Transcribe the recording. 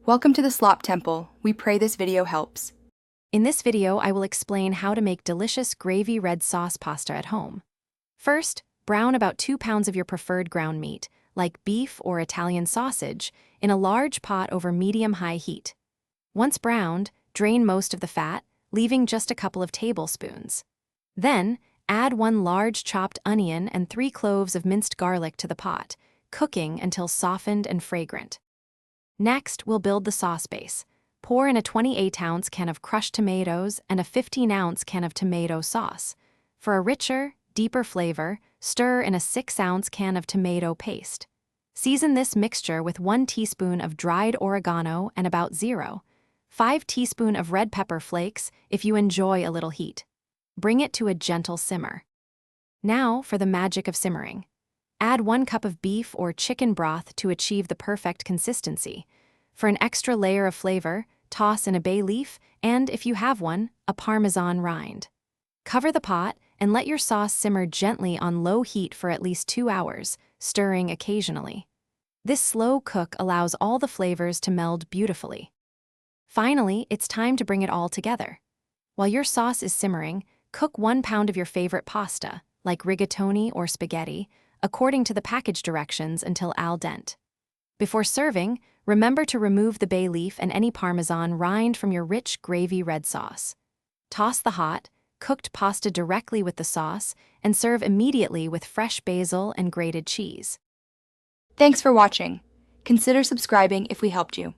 Welcome to the Slop Temple. We pray this video helps. In this video, I will explain how to make delicious gravy red sauce pasta at home. First, brown about 2 pounds of your preferred ground meat, like beef or Italian sausage, in a large pot over medium-high heat. Once browned, drain most of the fat, leaving just a couple of tablespoons. Then, add 1 large chopped onion and 3 cloves of minced garlic to the pot, cooking until softened and fragrant. Next, we'll build the sauce base. Pour in a 28-ounce can of crushed tomatoes and a 15-ounce can of tomato sauce. For a richer, deeper flavor, stir in a 6-ounce can of tomato paste. Season this mixture with 1 teaspoon of dried oregano and about 0.5 teaspoon of red pepper flakes if you enjoy a little heat. Bring it to a gentle simmer. Now for the magic of simmering. Add 1 cup of beef or chicken broth to achieve the perfect consistency. For an extra layer of flavor, toss in a bay leaf and, if you have one, a Parmesan rind. Cover the pot and let your sauce simmer gently on low heat for at least 2 hours, stirring occasionally. This slow cook allows all the flavors to meld beautifully. Finally, it's time to bring it all together. While your sauce is simmering, cook 1 pound of your favorite pasta, like rigatoni or spaghetti, according to the package directions until al dente. Before serving, remember to remove the bay leaf and any Parmesan rind from your rich gravy red sauce. Toss the hot, cooked pasta directly with the sauce and serve immediately with fresh basil and grated cheese. Thanks for watching. Consider subscribing if we helped you.